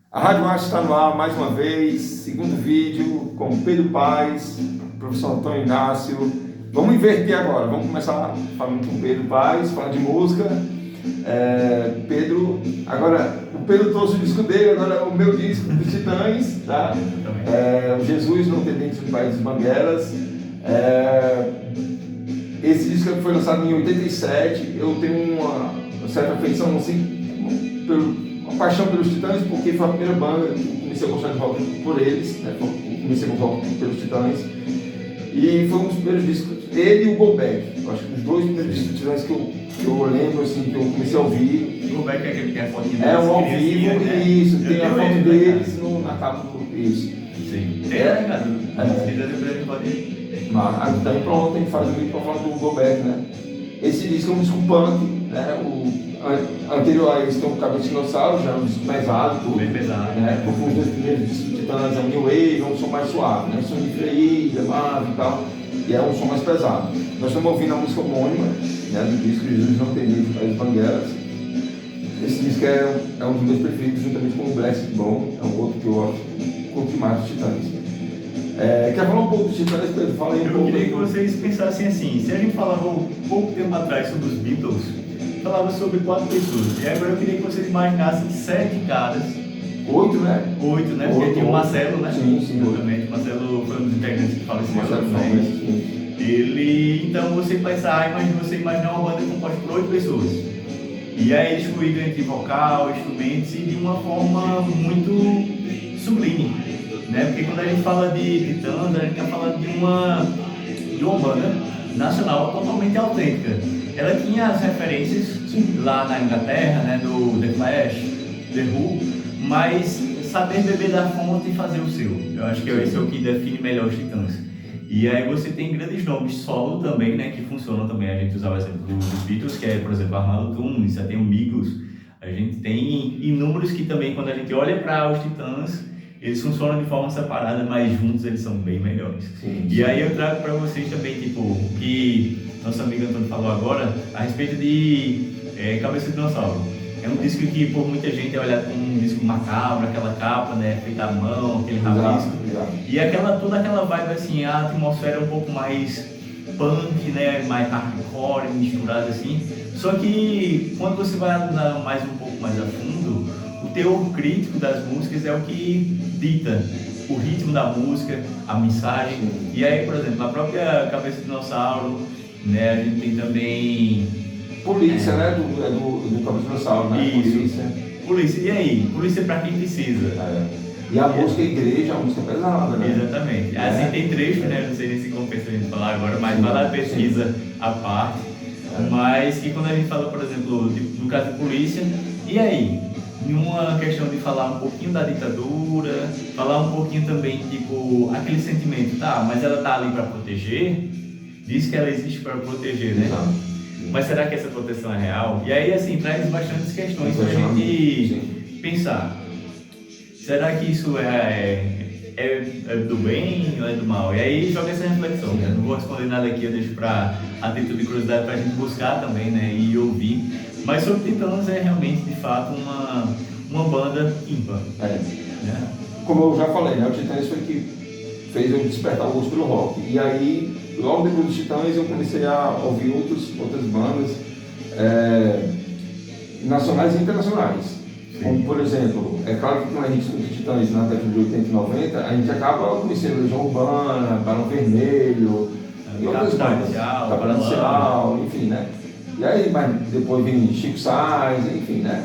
A Rádio Márcio está no ar mais uma vez, segundo vídeo, com Pedro Paes, professor Antônio Inácio. Vamos inverter agora, vamos começar falando com Pedro Paes, falar de música. Pedro, agora o Pedro trouxe o disco dele, agora é o meu disco dos Titãs, tá? O Jesus Não Tem Dentes no País das Banguelas. Esse disco foi lançado em 87, eu tenho uma certa afeição assim, uma paixão pelos Titãs, porque foi a primeira banda que eu comecei a gostar de rock por eles, né? Comecei a gostar rock pelos Titãs, e foi um dos primeiros discos, ele e o Goldback, eu acho que os dois primeiros discos dos Titãs que eu lembro, assim, que eu comecei a ouvir. O Goldback é aquele que é a foto deles. É um ao vivo, né? Isso, tem a foto deles na capa do... Isso. Sim. Cara. Depois pode... Mas então pronto, tem que fazer o vídeo para falar do Goldback, né? Esse disco é um disco punk, né? O anterior a esse tem um Cabeça de Dinossauro, já é um disco pesado, tudo. Bem pesado. Né? Porque os dois primeiros discos de Titãs é um New Wave, é um som mais suave, né? Som de freio, leve e tal, e é um som mais pesado. Nós estamos ouvindo a música homônima, né? Do disco Jesus Não Tem Dentes no País das Banguelas. Esse disco é um dos meus preferidos, juntamente com o Blessed Bone, é um outro que eu curto mais dos Titãs. Quer falar um pouco dos Titãs, Pedro? Fala aí um pouco. Eu queria que vocês pensassem assim, se a gente falava um pouco tempo atrás sobre os Beatles, falava sobre 4 pessoas, e agora eu queria que vocês imaginassem 7 caras. 8, né? 8, né? Porque tinha o Marcelo, né? Sim. Exatamente, o Marcelo foi um dos integrantes que faleceu. Marcelo, né? Ele, então você imaginar uma banda composta por 8 pessoas. E aí distribuído entre vocal, instrumentos e de uma forma muito sublime, né? Porque quando a gente fala de Titãs, a gente está falando de uma banda nacional totalmente autêntica. Ela tinha as referências lá na Inglaterra, né? Do The Clash, The Who, mas saber beber da fonte e fazer o seu. Eu acho que esse é o que define melhor os Titãs. E aí você tem grandes nomes solo também, né, que funcionam também. A gente usava o exemplo dos Beatles, que é, por exemplo, Arnaldo Tunes, já tem o Migos. A gente tem inúmeros que também, quando a gente olha para os Titãs, eles funcionam de forma separada, mas juntos eles são bem melhores. Sim. E aí eu trago para vocês também, tipo, o que nosso amigo Antônio falou agora, a respeito de Cabeça de Dinossauro. É um disco que por muita gente é olhado como um disco macabro, aquela capa, né, feita à mão, aquele rabisco. E toda aquela vibe assim, a atmosfera é um pouco mais punk, né, mais hardcore, misturada assim. Só que quando você vai andar um pouco mais a fundo, o teor crítico das músicas é o que dita o ritmo da música, a mensagem. E aí, por exemplo, a própria Cabeça de Dinossauro, né, a gente tem também... Polícia, né? Do Cabeça de Dinossauro, né? Isso. Polícia. E aí? Polícia pra quem precisa. E a música igreja, a música pesada, né? Exatamente. Assim, tem trecho, né? Não sei nem se compensa a gente falar agora, mas vai lá pesquisa à parte. Mas que quando a gente fala, por exemplo, no caso de polícia, e aí? Numa questão de falar um pouquinho da ditadura, falar um pouquinho também, tipo, aquele sentimento, tá, mas ela tá ali pra proteger, diz que ela existe pra proteger, né? Mas será que essa proteção é real? E aí, assim, traz bastantes questões pra gente pensar. Será que isso é do bem ou é do mal? E aí joga essa reflexão, né? Não vou responder nada aqui, eu deixo pra a título de curiosidade pra gente buscar também, né? E ouvir. Mas sobre Titãs é realmente, de fato, uma banda ímpar. Né? Como eu já falei, né? O Titãs foi que fez eu despertar o gosto pelo rock. E aí, logo depois dos Titãs, eu comecei a ouvir outras bandas nacionais e internacionais. Como, por exemplo, é claro que quando a gente escuta Titãs na década de 80 e 90, a gente acaba conhecendo Legião Urbana, Barão Vermelho, e outras bandas, Capital Inicial, enfim, né? E aí, mas depois vem Chico Sainz, enfim, né?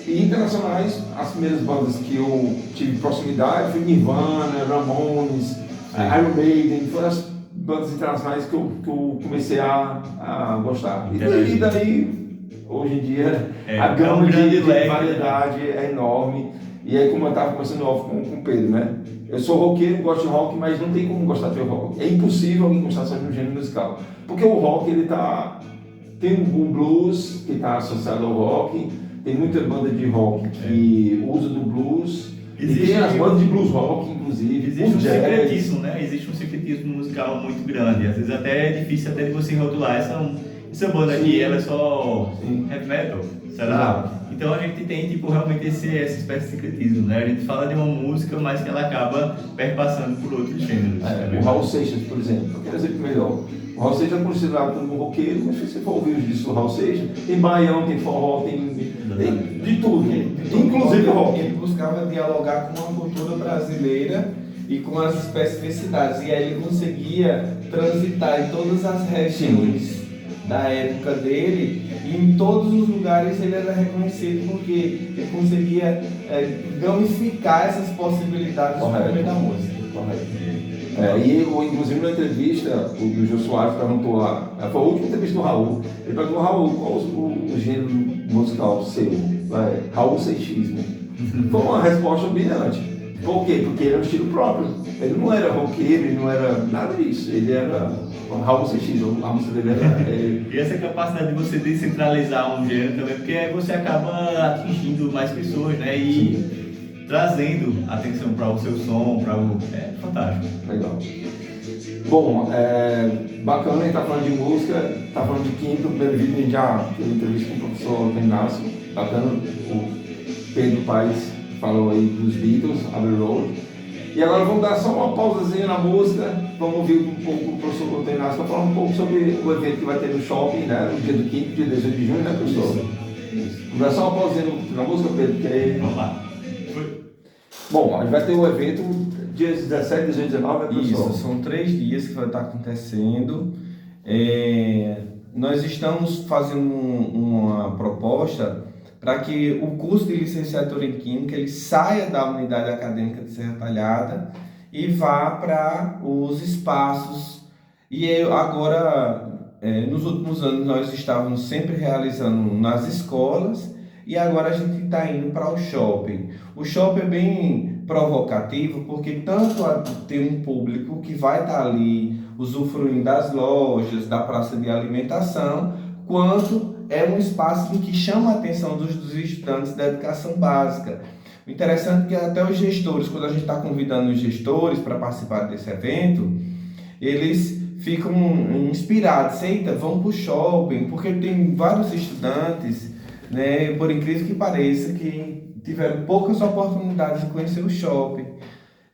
E internacionais, as primeiras bandas que eu tive proximidade foi Nirvana, Ramones, Iron Maiden, foram as bandas internacionais que eu comecei a gostar. E daí, hoje em dia, a gama de variedade é enorme. E aí, como eu estava conversando off com o Pedro, né? Eu sou roqueiro, gosto de rock, mas não tem como gostar de rock. É impossível alguém gostar só de um gênero musical. Porque o rock, tem um blues que está associado ao rock, tem muita banda de rock que usa do blues, e tem as bandas de blues rock, inclusive. Existe um secretismo, né? Existe um secretismo musical muito grande. Às vezes até é difícil até de você rotular essa banda aqui, ela é só heavy metal, Será? Então a gente tem, tipo, realmente essa espécie de sincretismo, né? A gente fala de uma música, mas que ela acaba perpassando por outros gêneros. O Raul Seixas, por exemplo, eu quero exemplo melhor. O Raul Seixas é considerado como um roqueiro, mas se você for ouvir os discos do Raul Seixas, tem baião, tem forró, tem de tudo, inclusive rock. Ele buscava dialogar com a cultura brasileira e com as especificidades, e aí ele conseguia transitar em todas as regiões da época dele, e em todos os lugares ele era reconhecido porque ele conseguia gamificar essas possibilidades por meio da música. Correto. E inclusive na entrevista, o Jô Soares perguntou lá, foi a última entrevista do Raul, ele perguntou: Raul, qual o gênero musical seu? Raul Seixismo. Foi uma resposta brilhante. Por quê? Porque ele era um estilo próprio. Ele não era roqueiro, ele não era nada disso. Ele era Raul Seixismo, a música dele era... E essa capacidade de você descentralizar um gênero também, porque aí você acaba atingindo mais pessoas, né? E trazendo atenção para o seu som, é fantástico. Legal. Bom, bacana, a gente tá falando de música, tá falando de química. O primeiro vídeo a gente já teve entrevista com o professor Inácio. Bacana, o Pedro Paes falou aí dos Beatles, Abbey Road. E agora vamos dar só uma pausazinha na música, vamos ouvir um pouco o professor Inácio para falar um pouco sobre o evento que vai ter no shopping, né, no dia do 5º, dia 18 de junho, né, professor? Isso. Vamos dar só uma pausinha na música, Pedro, que aí... Vamos lá. Bom, a gente vai ter o evento dias 17, 18 e 19, né, professor? Isso, são 3 dias que vai estar acontecendo. Nós estamos fazendo uma proposta para que o curso de licenciatura em Química ele saia da unidade acadêmica de Serra Talhada e vá para os espaços. E agora, nos últimos anos, nós estávamos sempre realizando nas escolas e agora a gente está indo para o shopping. O shopping é bem provocativo porque tanto tem um público que vai estar ali usufruindo das lojas, da praça de alimentação, quanto é um espaço em que chama a atenção dos estudantes da educação básica. O interessante é que até os gestores, quando a gente está convidando os gestores para participar desse evento, eles ficam inspirados. Eita, vão para o shopping, porque tem vários estudantes, né, por incrível que pareça, que tiveram poucas oportunidades de conhecer o shopping.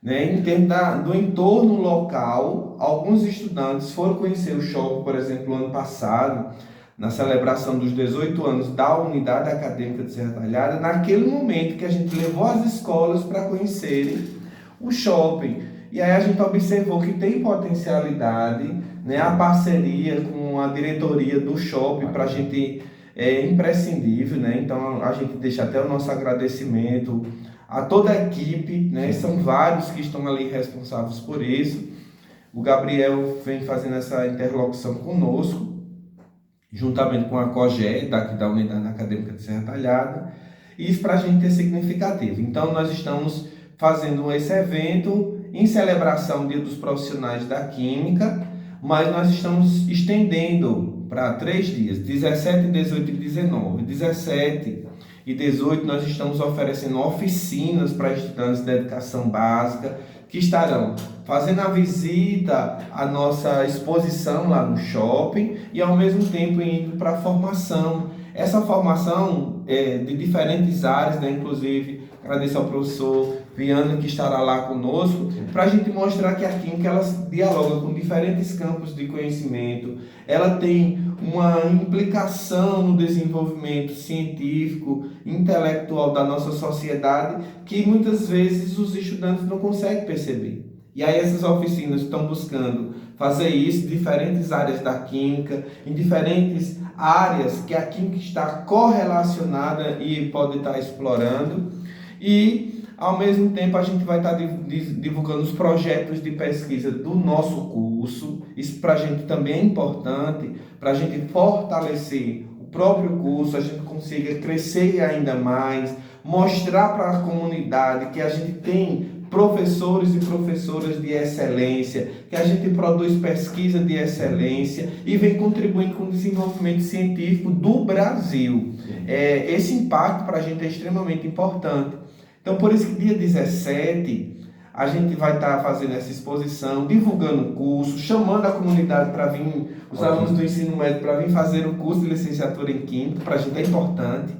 Né? Em termos do entorno local, alguns estudantes foram conhecer o shopping, por exemplo, no ano passado, na celebração dos 18 anos da Unidade Acadêmica de Serra Talhada, naquele momento que a gente levou as escolas para conhecerem o shopping. E aí a gente observou que tem potencialidade, né? A parceria com a diretoria do shopping para a gente é imprescindível, né? Então a gente deixa até o nosso agradecimento a toda a equipe, né? São vários que estão ali responsáveis por isso. O Gabriel vem fazendo essa interlocução conosco, juntamente com a COGE, daqui da Unidade Acadêmica de Serra Talhada, e isso para a gente é significativo. Então, nós estamos fazendo esse evento em celebração ao Dia dos Profissionais da Química, mas nós estamos estendendo para 3 dias, 17, 18 e 19. 17 e 18 nós estamos oferecendo oficinas para estudantes da educação básica, que estarão fazendo a visita à nossa exposição lá no shopping e ao mesmo tempo indo para a formação. Essa formação é de diferentes áreas, né? Inclusive agradeço ao professor Viana que estará lá conosco, para a gente mostrar que a química ela dialoga com diferentes campos de conhecimento, ela tem uma implicação no desenvolvimento científico, intelectual da nossa sociedade, que muitas vezes os estudantes não conseguem perceber. E aí essas oficinas estão buscando fazer isso em diferentes áreas da química, em diferentes áreas que a química está correlacionada e pode estar explorando. E, ao mesmo tempo, a gente vai estar divulgando os projetos de pesquisa do nosso curso. Isso para a gente também é importante, para a gente fortalecer o próprio curso, a gente consiga crescer ainda mais, mostrar para a comunidade que a gente tem professores e professoras de excelência, que a gente produz pesquisa de excelência e vem contribuindo com o desenvolvimento científico do Brasil. Esse impacto para a gente é extremamente importante. Então, por isso que dia 17 a gente vai estar fazendo essa exposição, divulgando o curso, chamando a comunidade para vir, os alunos do ensino médio para vir fazer o curso de licenciatura em Química, para a gente é importante.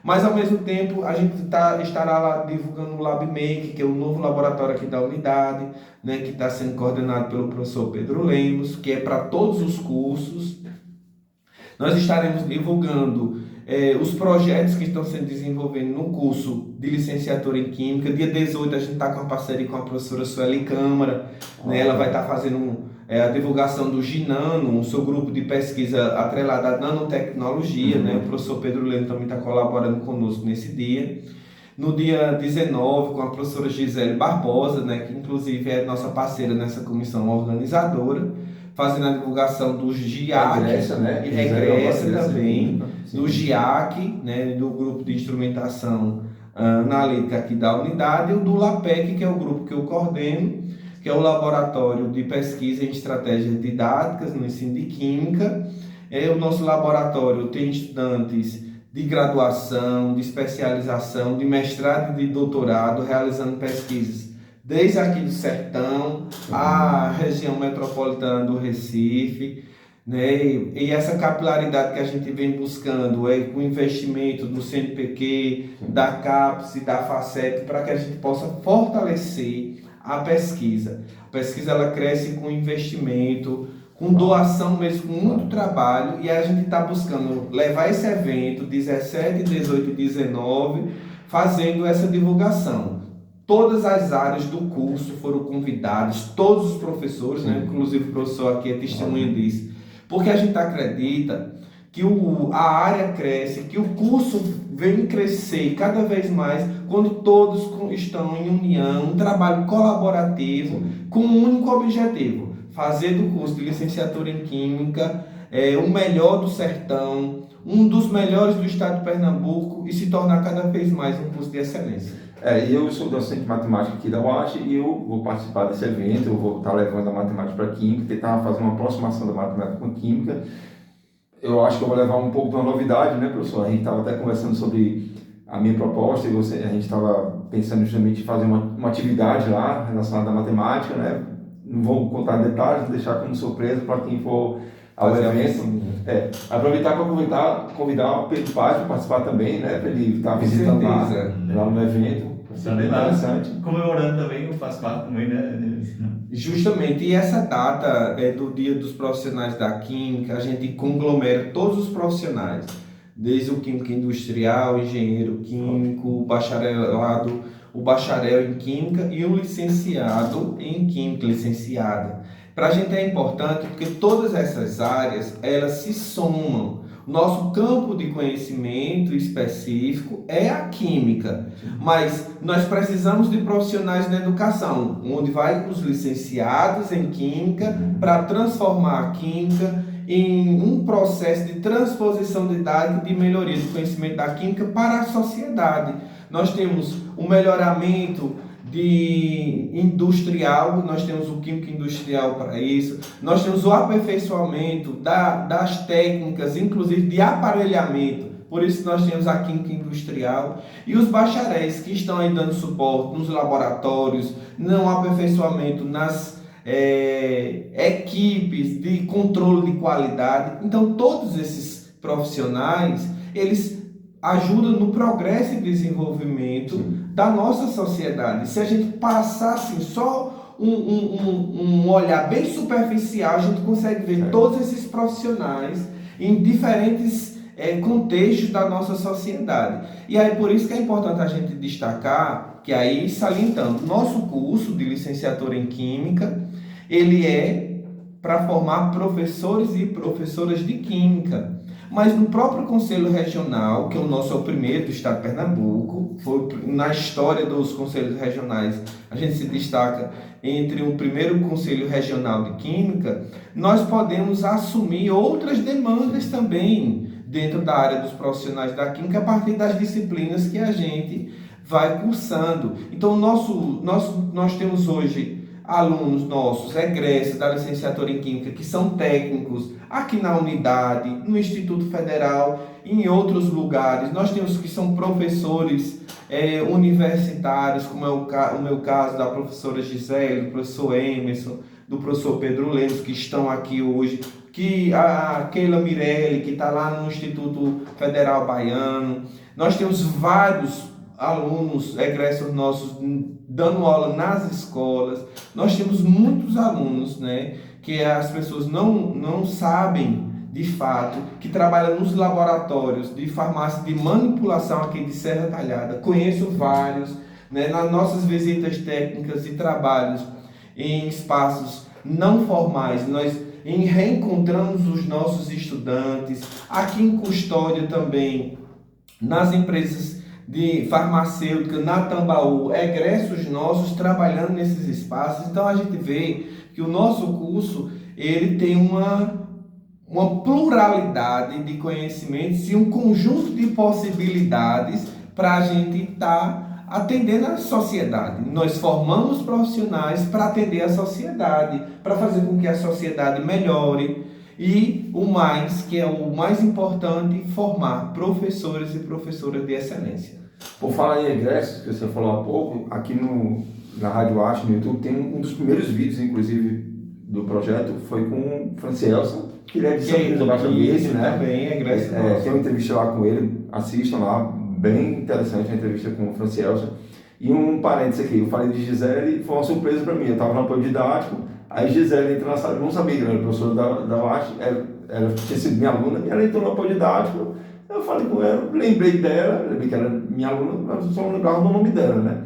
Mas, ao mesmo tempo, a gente estará lá divulgando o LabMake, que é o novo laboratório aqui da unidade, né, que está sendo coordenado pelo professor Pedro Lemos, que é para todos os cursos. Nós estaremos divulgando os projetos que estão sendo desenvolvidos no curso de licenciatura em Química. Dia 18 a gente está com uma parceria com a professora Sueli Câmara, né? Ela vai estar fazendo a divulgação do GINANO, o seu grupo de pesquisa atrelado à nanotecnologia, né? O professor Pedro Leno também está colaborando conosco nesse dia. No dia 19, com a professora Gisele Barbosa, né? Que inclusive é nossa parceira nessa comissão organizadora, fazendo a divulgação do GIAC, né? E regressa também, do GIAC, né, do grupo de instrumentação analítica aqui da unidade, e o do LAPEC, que é o grupo que eu coordeno, que é o Laboratório de Pesquisa em Estratégias Didáticas no Ensino de Química. O nosso laboratório tem estudantes de graduação, de especialização, de mestrado e de doutorado, realizando pesquisas desde aqui do Sertão, a região metropolitana do Recife, né? E essa capilaridade que a gente vem buscando com o investimento do CNPq, da CAPES e da FACEP, para que a gente possa fortalecer a pesquisa. A pesquisa ela cresce com investimento, com doação mesmo, com muito trabalho, e a gente está buscando levar esse evento 17, 18 e 19, fazendo essa divulgação. Todas as áreas do curso foram convidadas, todos os professores, né? Inclusive o professor aqui é testemunha disso, porque a gente acredita que a área cresce, que o curso vem crescer cada vez mais quando todos estão em união, um trabalho colaborativo, com um único objetivo: fazer do curso de licenciatura em Química o melhor do sertão, um dos melhores do estado de Pernambuco, e se tornar cada vez mais um curso de excelência. Eu sou docente de matemática aqui da UASH e eu vou participar desse evento. Eu vou estar levando a matemática para a Química, tentar fazer uma aproximação da matemática com a Química. Eu acho que eu vou levar um pouco de uma novidade, né, professor? A gente estava até conversando sobre a minha proposta e a gente estava pensando justamente em fazer uma atividade lá relacionada à matemática, né? Não vou contar detalhes, vou deixar como surpresa para quem for ao evento. Aproveitar para convidar o Pedro Paz para participar também, né? Para ele estar visitando lá no evento. Também interessante. Comemorando também, eu faço parte também, né? Justamente, e essa data do Dia dos Profissionais da Química, a gente conglomera todos os profissionais, desde o químico industrial, engenheiro químico, o bacharel em Química e o licenciado em Química, licenciada. Para a gente é importante porque todas essas áreas, elas se somam. Nosso campo de conhecimento específico é a Química, mas nós precisamos de profissionais da educação, onde vai os licenciados em Química para transformar a Química em um processo de transposição didática de melhoria do conhecimento da Química para a sociedade. Nós temos o melhoramento de industrial, nós temos o químico industrial para isso, nós temos o aperfeiçoamento das técnicas, inclusive de aparelhamento, por isso nós temos a química industrial, e os bacharéis que estão aí dando suporte nos laboratórios, no aperfeiçoamento nas equipes de controle de qualidade. Então todos esses profissionais, eles ajudam no progresso e desenvolvimento da nossa sociedade. Se a gente passasse só um olhar bem superficial, a gente consegue ver todos esses profissionais em diferentes contextos da nossa sociedade. E aí por isso que é importante a gente destacar que aí, salientando, nosso curso de licenciatura em Química, ele é para formar professores e professoras de Química. Mas no próprio Conselho Regional, que é o primeiro do estado de Pernambuco, foi na história dos conselhos regionais, a gente se destaca entre o primeiro Conselho Regional de Química, nós podemos assumir outras demandas também dentro da área dos profissionais da Química a partir das disciplinas que a gente vai cursando. Então nós temos hoje alunos nossos, egressos da licenciatura em Química, que são técnicos aqui na unidade, no Instituto Federal, em outros lugares. Nós temos que são professores universitários, como é o meu caso, da professora Gisele, do professor Emerson, do professor Pedro Lemos, que estão aqui hoje, que a Keila Mirelli, que está lá no Instituto Federal Baiano, Nós temos vários alunos, egressos nossos, dando aula nas escolas. Nós temos muitos alunos, né, que as pessoas não sabem de fato, que trabalham nos laboratórios de farmácia de manipulação aqui de Serra Talhada. Conheço vários, né, nas nossas visitas técnicas e trabalhos em espaços não formais, nós reencontramos os nossos estudantes, aqui em Custódia também, nas empresas de farmacêutica, na Tambaú, egressos nossos trabalhando nesses espaços. Então a gente vê que o nosso curso ele tem uma pluralidade de conhecimentos e um conjunto de possibilidades para a gente estar atendendo a sociedade. Nós formamos profissionais para atender a sociedade, para fazer com que a sociedade melhore e o mais, que é o mais importante, formar professores e professoras de excelência. Por falar em egressos, que você falou há pouco, aqui na Rádio Arte, no YouTube, tem um dos primeiros vídeos, inclusive, do projeto, foi com o Francielson, que ele é de São Luís do Baixo-Vice, né? Também é egresso. Tem uma entrevista lá com ele, assistam lá, bem interessante a entrevista com o Francielson. E um parênteses aqui, eu falei de Gisele, foi uma surpresa para mim, eu estava no apoio didático, aí Gisele entrou na sala, eu não sabia que ela era professora da UASH, ela tinha sido minha aluna, e ela entrou no apoio didático, eu falei com ela, lembrei dela, lembrei que era minha aluna, mas só não lembrava do nome dela, né?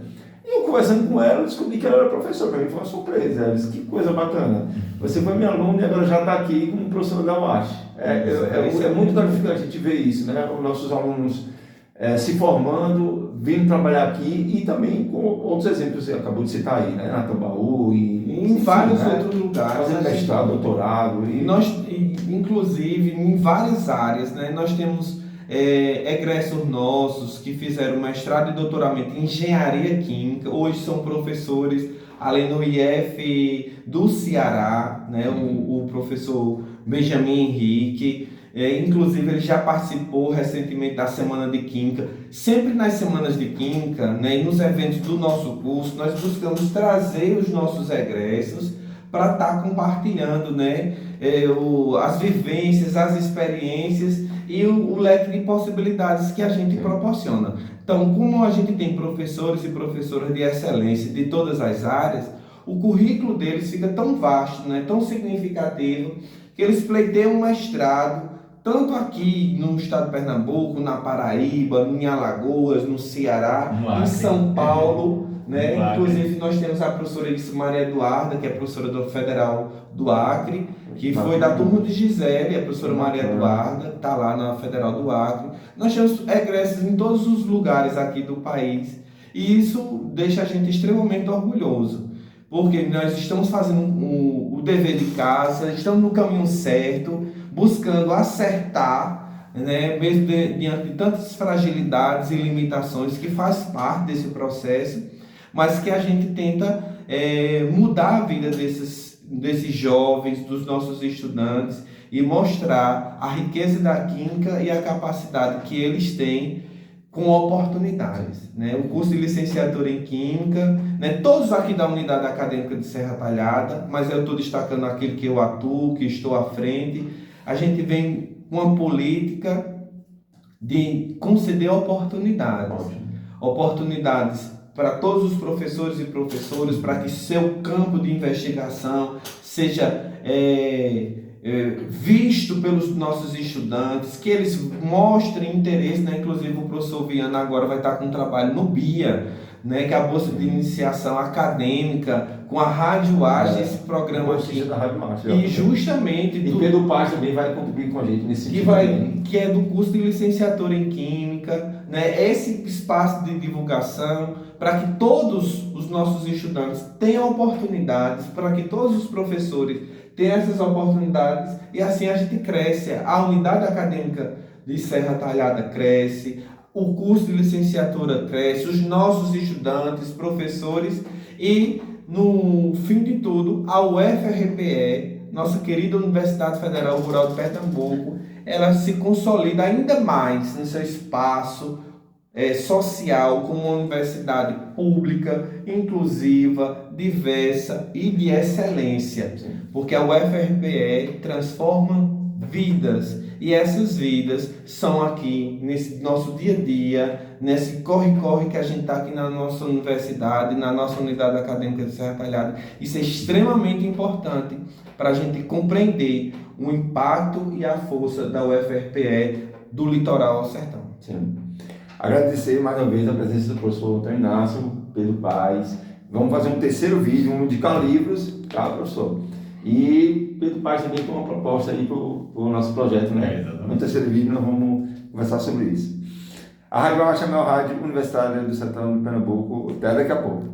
E eu conversando com ela, descobri que ela era professora, para mim foi uma surpresa, ela disse, que coisa bacana, você foi minha aluna e agora já está aqui como professora da UASH. É muito gratificante a gente ver isso, né? Os nossos alunos se formando, vindo trabalhar aqui e também com outros exemplos que você acabou de citar aí, né? Na Tambaú e em vários outros lugares. Fazendo mestrado, doutorado. Inclusive, em várias áreas, né? Nós temos egressos nossos que fizeram mestrado e doutoramento em engenharia química, hoje são professores, além no IF do Ceará, né? O professor Benjamin Henrique, inclusive ele já participou recentemente da Semana de Química. Sempre nas Semanas de Química, né, e nos eventos do nosso curso, nós buscamos trazer os nossos egressos para estar compartilhando, né, as vivências, as experiências e o leque de possibilidades que a gente proporciona. Então, como a gente tem professores e professoras de excelência de todas as áreas, o currículo deles fica tão vasto, né, tão significativo, que eles pleiteiam um mestrado, tanto aqui no estado de Pernambuco, na Paraíba, em Alagoas, no Ceará, em São Paulo, né? Inclusive nós temos a professora Maria Eduarda, que é professora do Federal do Acre, que foi da turma de Gisele, a professora Maria Eduarda, está lá na Federal do Acre. Nós temos egressos em todos os lugares aqui do país e isso deixa a gente extremamente orgulhoso, porque nós estamos fazendo o dever de casa, estamos no caminho certo, buscando acertar, né, mesmo diante de tantas fragilidades e limitações que faz parte desse processo, mas que a gente tenta mudar a vida desses jovens, dos nossos estudantes e mostrar a riqueza da química e a capacidade que eles têm com oportunidades, né? O curso de licenciatura em Química, né? Todos aqui da Unidade Acadêmica de Serra Talhada, mas eu estou destacando aquele que eu atuo, que estou à frente. A gente vem com uma política de conceder oportunidades para todos os professores e professoras, para que seu campo de investigação seja visto pelos nossos estudantes, que eles mostrem interesse, né? Inclusive o professor Viana agora vai estar com um trabalho no BIA, né? Que é a Bolsa de Iniciação Acadêmica, com a Rádio Arte, esse programa aqui. Da Rádio Arte, e justamente... E Pedro Paz também vai contribuir com a gente nesse sentido. Que é do curso de licenciatura em Química, né? Esse espaço de divulgação, para que todos os nossos estudantes tenham oportunidades, para que todos os professores tenham essas oportunidades, e assim a gente cresce. A unidade acadêmica de Serra Talhada cresce, o curso de licenciatura cresce, os nossos estudantes, professores e, no fim de tudo, a UFRPE, nossa querida Universidade Federal Rural de Pernambuco, ela se consolida ainda mais no seu espaço social como uma universidade pública, inclusiva, diversa e de excelência, porque a UFRPE transforma vidas. E essas vidas são aqui, nesse nosso dia a dia, nesse corre-corre que a gente está aqui na nossa universidade, na nossa unidade acadêmica de Serra Talhada. Isso é extremamente importante para a gente compreender o impacto e a força da UFRPE do litoral ao sertão. Sim. Agradecer mais uma vez a presença do professor Antônio Inácio, Pedro Paes. Vamos fazer um terceiro vídeo, vamos indicar livros, tá, professor? E Pedro Paes também tem uma proposta aí para o nosso projeto, né? No terceiro vídeo nós vamos conversar sobre isso. A Rádio Araucária é a Rádio Universitária do Sertão de Pernambuco. Até daqui a pouco.